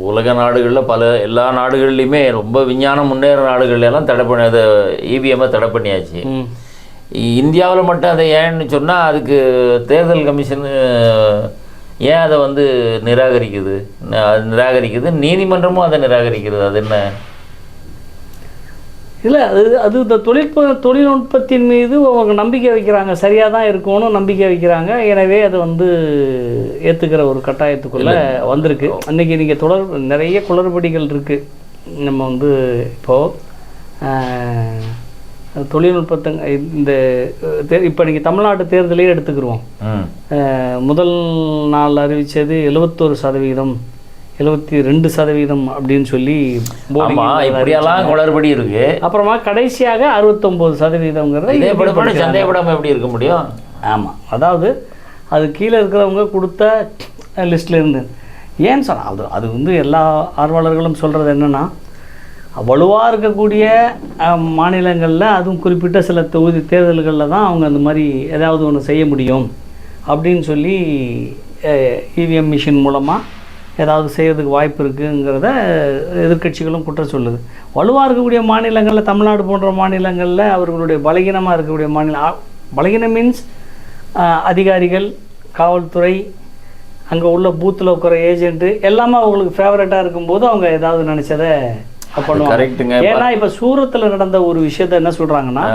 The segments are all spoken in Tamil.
உலக நாடுகளில் எல்லா நாடுகள்லையுமே ரொம்ப விஞ்ஞானம் முன்னேற நாடுகள்லாம் தடை பண்ணி அதை இவிஎம்மை தடை பண்ணியாச்சு. இந்தியாவில் மட்டும் அதை ஏன்னு சொன்னால் அதுக்கு தேர்தல் கமிஷனு ஏன் அதை வந்து நிராகரிக்குது, நீதிமன்றமும் அதை நிராகரிக்கிறது. அது என்ன இல்லை, அது இந்த தொழில்நுட்பத்தின் மீது அவங்க நம்பிக்கை வைக்கிறாங்க, சரியாக தான் இருக்கும்னு நம்பிக்கை வைக்கிறாங்க. எனவே அது வந்து ஏற்றுக்கிற ஒரு கட்டாயத்துக்குள்ளே வந்திருக்கு. அன்றைக்கி நீங்கள் நிறைய குளறுபடிகள் இருக்குது. நம்ம வந்து இப்போது தொழில்நுட்பத்தை இந்த இப்போ நீங்கள் தமிழ்நாட்டு தேர்தலையே எடுத்துக்கிடுவோம். முதல் நாள் அறிவித்தது 71%, 72% அப்படின்னு சொல்லி இப்படியெல்லாம் குளறுபடி இருக்கு. அப்புறமா கடைசியாக 69%. சந்தேகப்படாமல் எப்படி இருக்க முடியும்? ஆமாம், அதாவது அது கீழே இருக்கிறவங்க கொடுத்த லிஸ்ட்டில் இருந்து ஏன்னு சொன்னால் அது வந்து எல்லா ஆர்வலர்களும் சொல்கிறது என்னென்னா, வலுவாக இருக்கக்கூடிய மாநிலங்களில் அதுவும் குறிப்பிட்ட சில தொகுதி தேர்தல்களில் தான் அவங்க அந்த மாதிரி ஏதாவது ஒன்று செய்ய முடியும் அப்படின்னு சொல்லி இவிஎம் மிஷின் மூலமாக ஏதாவது செய்கிறதுக்கு வாய்ப்பு இருக்குங்கிறத எதிர்க்கட்சிகளும் குற்றம் சொல்லுது. வலுவாக இருக்கக்கூடிய மாநிலங்களில், தமிழ்நாடு போன்ற மாநிலங்களில் அவர்களுடைய பலகீனமாக இருக்கக்கூடிய பலகீனம் மீன்ஸ் அதிகாரிகள், காவல்துறை, அங்கே உள்ள பூத்தில் இருக்கிற ஏஜென்ட்டு எல்லாமே அவங்களுக்கு ஃபேவரட்டாக இருக்கும்போது அவங்க ஏதாவது நினச்சதை பண்ணுவாங்க. ஏன்னா இப்ப சூரத்தில் நடந்த ஒரு விஷயத்த என்ன சொல்றாங்கன்னா,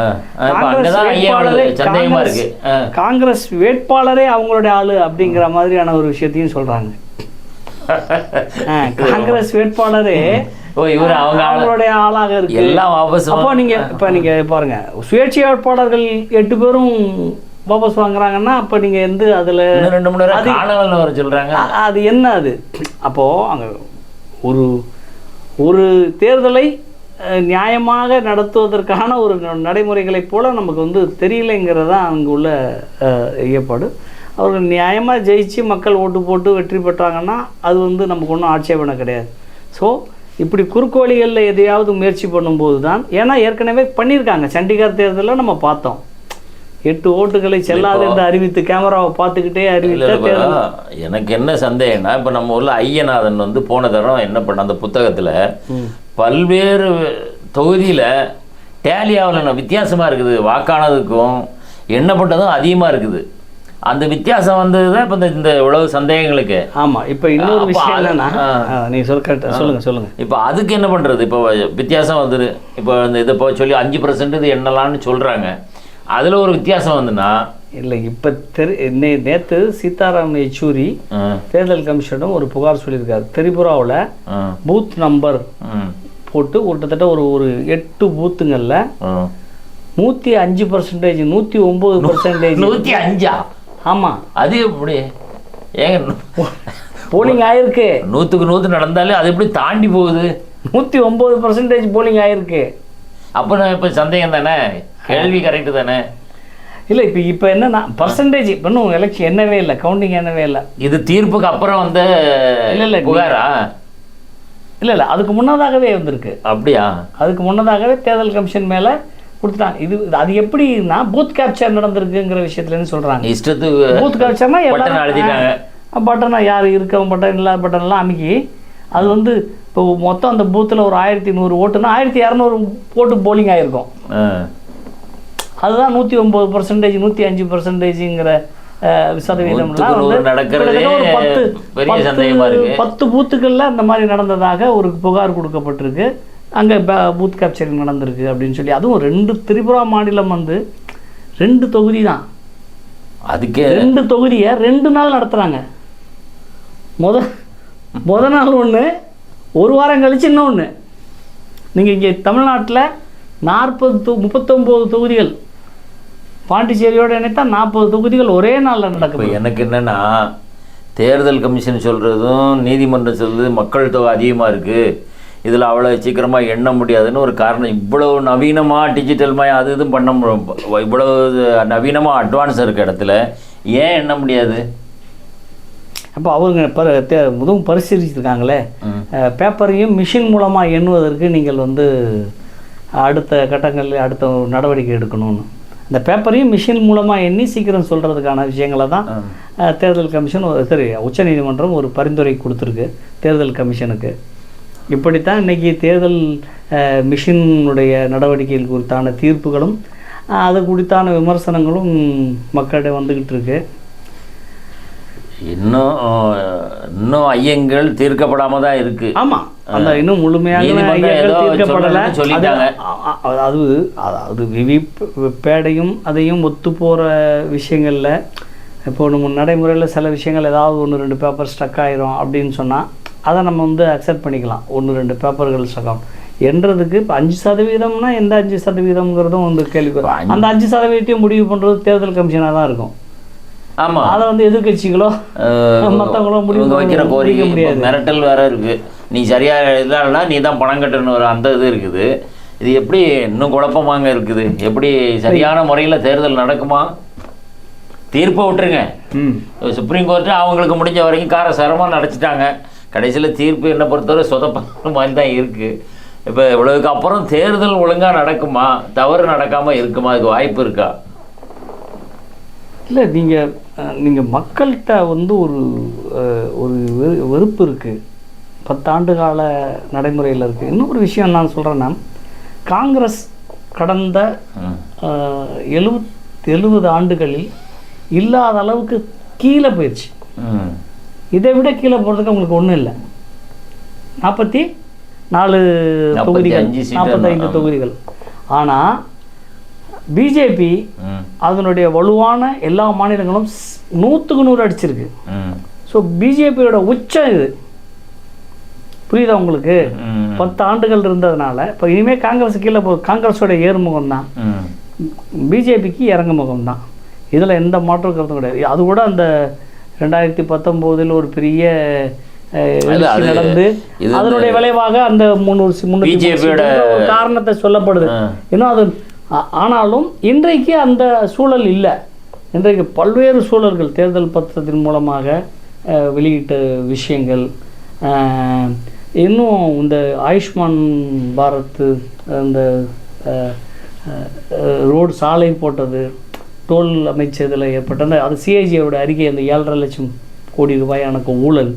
காங்கிரஸ் வேட்பாளரே அவங்களுடைய ஆளு அப்படிங்கிற மாதிரியான ஒரு விஷயத்தையும் சொல்றாங்க. காங்கிரஸ் வேட்பாளரே அவங்களுடைய ஆளாக இருக்கு. அப்போ நீங்க பாருங்க, சுயேட்சை வேட்பாளர்கள் 8 பேரும் வாபஸ் வாங்குறாங்கன்னா அப்ப நீங்க எந்த அதுல சொல்றாங்க அது என்ன? அது அப்போ அங்க ஒரு தேர்தலை நியாயமாக நடத்துவதற்கான ஒரு நடைமுறைகளைப் போல நமக்கு வந்து தெரியலைங்கிறதா அங்கே உள்ள ஐயப்பாடு. அவர்கள் நியாயமாக ஜெயிச்சு மக்கள் ஓட்டு போட்டு வெற்றி பெற்றாங்கன்னா அது வந்து நமக்கு ஒன்றும் ஆட்சேபனை கிடையாது. ஸோ இப்படி குறுக்கு வழிகளில் எதையாவது முயற்சி பண்ணும்போது தான், ஏன்னா ஏற்கனவே பண்ணியிருக்காங்க. சண்டிகர் தேர்தலில் நம்ம பார்த்தோம், 8 ஓட்டுகளை செல்லாது என்று அறிவித்து கேமராவை பார்த்துக்கிட்டே அறிவித்த. எனக்கு என்ன சந்தேகம்னா, இப்போ நம்ம ஊரில் ஐயநாதன் வந்து போன தரம் என்ன பண்ண, அந்த புத்தகத்தில் பல்வேறு தொகுதியில் டேலியாவில் வித்தியாசமாக இருக்குது, வாக்கானதுக்கும் எண்ணப்பட்டதும் அதிகமாக இருக்குது. அந்த வித்தியாசம் வந்தது தான் இப்போ இந்த இவ்வளவு சந்தேகங்களுக்கு. ஆமாம், இப்போ இன்னொரு விஷயம் என்னன்னா, நீங்கள் சொல்லுங்கள். இப்போ அதுக்கு என்ன பண்ணுறது? இப்போ வித்தியாசம் வந்துடு, இப்போ இதை இப்போ சொல்லி 5% இது எண்ணலான்னு சொல்கிறாங்க. அதில் ஒரு வித்தியாசம் வந்துன்னா இல்லை. இப்போ நேற்று சீதாராம் யெச்சூரி தேர்தல் கமிஷனிடம் ஒரு புகார் சொல்லியிருக்காரு. திரிபுராவில் பூத் நம்பர் போட்டு கிட்டத்தட்ட ஒரு 8 பூத்துங்களில் 105%, 109%. 105? ஆமாம், அது எப்படி ஏங்க போலிங் ஆயிருக்கு? 100க்கு 100 நடந்தாலே அது எப்படி தாண்டி போகுது? 109% போலிங் ஆயிருக்கு. அப்போ நான் இப்போ சந்தேகம் தானே, கேள்வி கரெக்டு தானே? இல்லை, இப்போ என்னன்னா பர்சன்டேஜ் இன்னும் எலெக்ஷன் என்னவே இல்லை, கவுண்டிங் என்னவே இல்லை. இது தீர்ப்புக்கு அப்புறம் வந்து இல்லை புகாரா? இல்லை, அதுக்கு முன்னதாகவே வந்திருக்கு. அப்படியா? அதுக்கு முன்னதாகவே தேர்தல் கமிஷன் மேலே கொடுத்துட்டாங்க. அது எப்படின்னா பூத் கேப்சர் நடந்திருக்குங்கிற விஷயத்துலன்னு சொல்கிறாங்க. இஷ்டத்துக்கு பூத் கேப்சர்னா எழுதிட்டாங்க, பட்டனா யார் இருக்கவங்க பட்டன் இல்லாத பட்டன்லாம் அமைக்கி அது வந்து இப்போ மொத்தம் அந்த பூத்தில் ஒரு 1100 ஓட்டுனா 1200 ஓட்டு போலிங் ஆகிருக்கும். அதுதான் 109%, 105%ங்கிற சதவீதம்லாம் வந்து 10 பூத்துக்களில் அந்த மாதிரி நடந்ததாக ஒரு புகார் கொடுக்கப்பட்டிருக்கு. அங்கே பூத் கேப்சரிங் நடந்திருக்கு அப்படின்னு சொல்லி. அதுவும் 2 திரிபுரா மாநிலம் வந்து 2 தொகுதி தான். அதுக்கே 2 தொகுதியை 2 நாள் நடத்துகிறாங்க. முத நாள் ஒன்று, ஒரு வாரம் கழிச்சு இன்னொன்று. நீங்கள் இங்கே தமிழ்நாட்டில் 39 தொகுதிகள், பாண்டிச்சேரியோடு இணைத்தா 40 தொகுதிகள் ஒரே நாளில் நடக்கும். எனக்கு என்னென்னா, தேர்தல் கமிஷன் சொல்கிறதும் நீதிமன்றம் சொல்கிறது மக்கள் தொகை அதிகமாக இருக்குது, இதில் அவ்வளோ சீக்கிரமாக எண்ண முடியாதுன்னு ஒரு காரணம். இவ்வளவு நவீனமாக டிஜிட்டல்மயம் அது இதுவும் பண்ண இவ்வளவு நவீனமாக அட்வான்ஸ் இருக்க இடத்துல ஏன் எண்ண முடியாது? அப்போ அவங்க முதவும் பரிசீலிச்சிருக்காங்களே, பேப்பரையும் மிஷின் மூலமாக எண்ணுவதற்கு நீங்கள் வந்து அடுத்த கட்டங்களில் அடுத்த நடவடிக்கை எடுக்கணும்னு. இந்த பேப்பரையும் மிஷின் மூலமாக எண்ணி சீக்கிரம் சொல்கிறதுக்கான விஷயங்களை தான் தேர்தல் கமிஷன் உச்சநீதிமன்றம் ஒரு பரிந்துரை கொடுத்துருக்கு தேர்தல் கமிஷனுக்கு. இப்படித்தான் இன்றைக்கி தேர்தல் மிஷினுடைய நடவடிக்கைகள் குறித்தான தீர்ப்புகளும் அது குறித்தான விமர்சனங்களும் மக்களிடம் வந்துக்கிட்டு இருக்கு. இன்னும் ஐயங்கள் தீர்க்கப்படாமல் தான் இருக்கு. ஆமாம், அந்த இன்னும் முழுமையாக தீர்க்கப்படலை. சொல்லிட்டாங்க. அது விவிபேடையும் அதையும் ஒத்து போகிற விஷயங்களில் இப்போ நம்ம நடைமுறையில் சில விஷயங்கள் ஏதாவது 1-2 பேப்பர் ஸ்டக் ஆயிரும் அப்படின்னு சொன்னால் அதை நம்ம வந்து அக்செப்ட் பண்ணிக்கலாம். 1-2 பேப்பர்கள் ஸ்டக் ஆகும் என்றதுக்கு இப்போ 5%னா எந்த 5%ங்கிறதும் வந்து கேள்வி. அந்த 5%த்தையும் முடிவு பண்ணுறது தேர்தல் கமிஷனாக தான் இருக்கும். ஆமாம், அதை வந்து எதிர்கட்சிகளோ மற்றவங்களோ முடிவு வைக்கிற கோரிக்கை முடியாது. மிரட்டல் வேற இருக்கு. நீ சரியா இல்லைன்னா நீ தான் பணம் கட்டணும் ஒரு அந்த இது இருக்குது. இது எப்படி இன்னும் குழப்பமாங்க இருக்குது? எப்படி சரியான முறையில் தேர்தல் நடக்குமா? தீர்ப்பை விட்டுருங்க. சுப்ரீம் கோர்ட்டு அவங்களுக்கு முடிஞ்ச வரைக்கும் காரசாரமாக நடச்சிட்டாங்க. கடைசியில் தீர்ப்பு என்னை பொறுத்தவரை சொதப்ப மாதிரி தான் இருக்குது. இப்போ இவ்வளவுக்கு அப்புறம் தேர்தல் ஒழுங்காக நடக்குமா? தவறு நடக்காமல் இருக்குமா? அதுக்கு வாய்ப்பு இருக்கா? இல்லை, நீங்கள் மக்கள்கிட்ட வந்து ஒரு வெறுப்பு இருக்குது. 10 ஆண்டு கால நடைமுறையில் இருக்குது. இன்னொரு விஷயம் நான் சொல்கிறேன்னா, காங்கிரஸ் கடந்த 70 ஆண்டுகளில் இல்லாத அளவுக்கு கீழே போயிடுச்சு. இதை விட கீழே போகிறதுக்கு அவங்களுக்கு ஒன்றும் இல்லை. 44 தொகுதிகள், 45 தொகுதிகள். ஆனால் பிஜேபி அதனுடைய வலுவான எல்லா மாநிலங்களும் 100க்கு 100 அடிச்சிருக்கு. ஸோ பிஜேபியோட உச்சம் இது. புரியுதா உங்களுக்கு? 10 ஆண்டுகள் இருந்ததுனால இப்போ இனிமேல் காங்கிரஸ் கீழே காங்கிரஸோட ஏறுமுகம் தான், பிஜேபிக்கு இறங்கு முகம் தான். இதில் எந்த மாற்றம் கருத்தும் கிடையாது. அது கூட அந்த 2019 ஒரு பெரிய நடந்து அதனுடைய விளைவாக அந்த 300 காரணத்தை சொல்லப்படுது. இன்னும் அது ஆனாலும் இன்றைக்கு அந்த சூழல் இல்லை. இன்றைக்கு பல்வேறு சூழல்கள் தேர்தல் பத்திரத்தின் மூலமாக வெளியிட்ட விஷயங்கள், இன்னும் இந்த ஆயுஷ்மான் பாரத், இந்த ரோடு சாலை போட்டது, டோல் அமைச்சதில் ஏற்பட்ட அது சிஐஜியோட அறிக்கை, அந்த 7.5 லட்சம் கோடி ரூபாயான ஊழல்.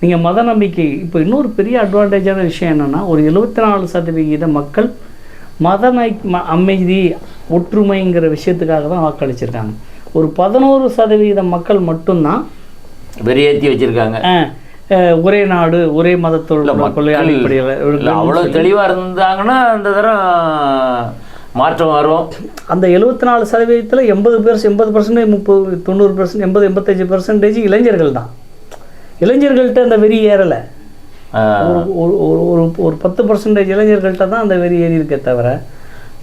நீங்கள் மத நம்பிக்கை இப்போ இன்னொரு பெரிய அட்வான்டேஜான விஷயம் என்னென்னா, ஒரு 74% மக்கள் மத அமைதி ஒற்றுமைங்கிற விஷயத்துக்காக தான் வாக்களிச்சிருக்காங்க. ஒரு 11% மக்கள் மட்டும்தான் வெறியேற்றி வச்சுருக்காங்க. ஒரே நாடு ஒரே மதத்தோட அடிப்படையில் அவ்வளோ தெளிவாக இருந்தாங்கன்னா அந்த தரம் மாற்றம் வரும். அந்த 74%, 80%, 90%, 85% இளைஞர்கள் தான். இளைஞர்கள்ட்ட அந்த வெறி ஏறலை. ஒரு 10% இளைஞர்கள்ட்ட தான் அந்த வெறி ஏறி இருக்கே தவிர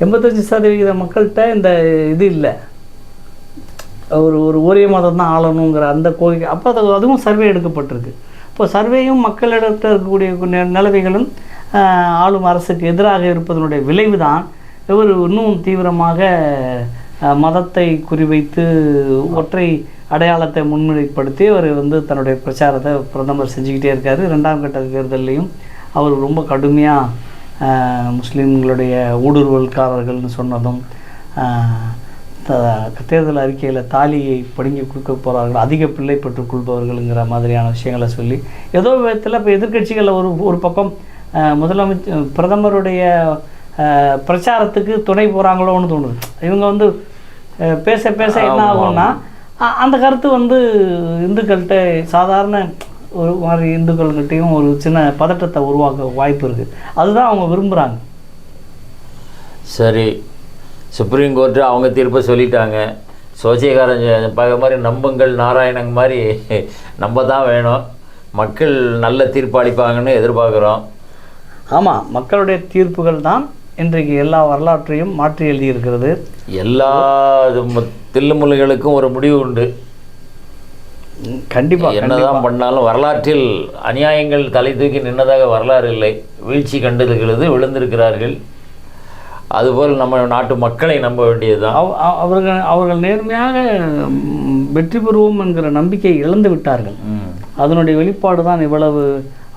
85% மக்கள்கிட்ட இந்த இது இல்லை. ஒரே மதம் தான் ஆளணுங்கிற அந்த கோரிக்கை. அப்போ அதுவும் சர்வே எடுக்கப்பட்டிருக்கு. இப்போ சர்வேயும் மக்களிடத்தில் இருக்கக்கூடிய நிலவைகளும் ஆளும் அரசுக்கு எதிராக இருப்பதனுடைய விளைவு தான் இவர் இன்னும் தீவிரமாக மதத்தை குறிவைத்து ஒற்றை அடையாளத்தை முன்னிலைப்படுத்தி அவர் வந்து தன்னுடைய பிரச்சாரத்தை பிரதமர் செஞ்சுக்கிட்டே இருக்கார். 2ஆம் கட்ட தேர்தலையும் அவர் ரொம்ப கடுமையாக முஸ்லீம்களுடைய ஊடுருவல்காரர்கள்னு சொன்னதும், தேர்தல் அறிக்கையில் தாலியை படுங்கி கொடுக்க போகிறார்கள், அதிக பிள்ளை பெற்றுக்கொள்பவர்களுங்கிற மாதிரியான விஷயங்களை சொல்லி ஏதோ விதத்தில் இப்போ எதிர்கட்சிகளில் ஒரு பக்கம் பிரதமருடைய பிரச்சாரத்துக்கு துணை போகிறாங்களோன்னு தோணுது. இவங்க வந்து பேச பேச என்ன ஆகும்னா அந்த கருத்து வந்து இந்துக்கள்கிட்ட, சாதாரண ஒரு மாதிரி இந்துக்கள்கிட்டையும் ஒரு சின்ன பதட்டத்தை உருவாக்க வாய்ப்பு இருக்குது. அதுதான் அவங்க விரும்புகிறாங்க. சரி, சுப்ரீம் கோர்ட்டு அவங்க தீர்ப்பை சொல்லிட்டாங்க. சோசியக்காரன் பார்க்க மாதிரி நம்புங்கள் நாராயணங்க மாதிரி நம்ப தான் வேணும். மக்கள் நல்ல தீர்ப்பு அளிப்பாங்கன்னு எதிர்பார்க்குறோம். ஆமாம், மக்களுடைய தீர்ப்புகள் தான் இன்றைக்கு எல்லா வரலாற்றையும் மாற்றி எழுதியிருக்கிறது. எல்லா தில்லுமுல்லுகளுக்கும் ஒரு முடிவு உண்டு. கண்டிப்பாக என்னதான் பண்ணாலும் வரலாற்றில் அநியாயங்கள் தலை தூக்கி நின்னதாக வரலாறு இல்லை. வீழ்ச்சி கண்டதுகிறது, விழுந்திருக்கிறார்கள். அதுபோல் நம்ம நாட்டு மக்களை நம்ப வேண்டியதுதான். அவர்கள் நேர்மையாக வெற்றி பெறுவோம் என்கிற நம்பிக்கை இழந்து விட்டார்கள். அதனுடைய வெளிப்பாடு தான் இவ்வளவு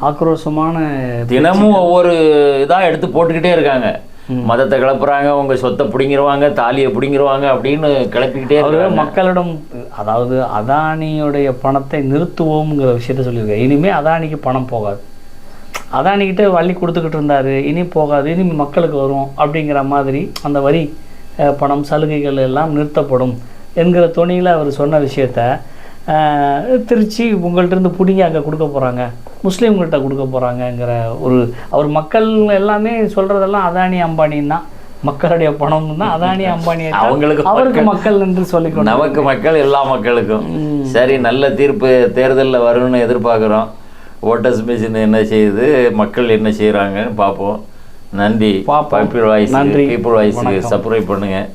ஆக்ரோஷமான. தினமும் ஒவ்வொரு இதாக எடுத்து போட்டுக்கிட்டே இருக்காங்க. மதத்தை கிளப்புறாங்க, உங்கள் சொத்தை பிடிங்கிருவாங்க, தாலியை பிடிங்கிருவாங்க அப்படின்னு கிளப்பிக்கிட்டே அவர் மக்களிடம், அதாவது அதானியுடைய பணத்தை நிறுத்துவோம்ங்கிற விஷயத்த சொல்லியிருக்காரு. இனிமேல் அதானிக்கு பணம் போகாது, அதானிக்கிட்ட வள்ளி கொடுத்துக்கிட்டு இருந்தார், இனி போகாது, இனி மக்களுக்கு வரும் அப்படிங்கிற மாதிரி அந்த வரி பணம் சலுகைகள் எல்லாம் நிறுத்தப்படும் என்கிற துணியில் அவர் சொன்ன விஷயத்த திருச்சி உங்கள்கிட்ட பிடிங்கி அங்கே கொடுக்க போகிறாங்க, முஸ்லீம்கள்கிட்ட கொடுக்க போகிறாங்கங்கிற ஒரு அவர் மக்கள் எல்லாமே சொல்கிறதெல்லாம் அதானி அம்பானின்னு தான், மக்களுடைய பணம் தான் அதானி அம்பானி, அவருக்கு மக்கள் என்று சொல்லிக்கணும். நமக்கு மக்கள், எல்லா மக்களுக்கும். சரி, நல்ல தீர்ப்பு தேர்தலில் வரும்னு எதிர்பார்க்குறோம். ஓட்டர்ஸ் மிஷின் என்ன செய்யுது, மக்கள் என்ன செய்கிறாங்கன்னு பார்ப்போம். நன்றி. பீப்புள் வாய்ஸ் சப்ஸ்கிரைப் பண்ணுங்கள்.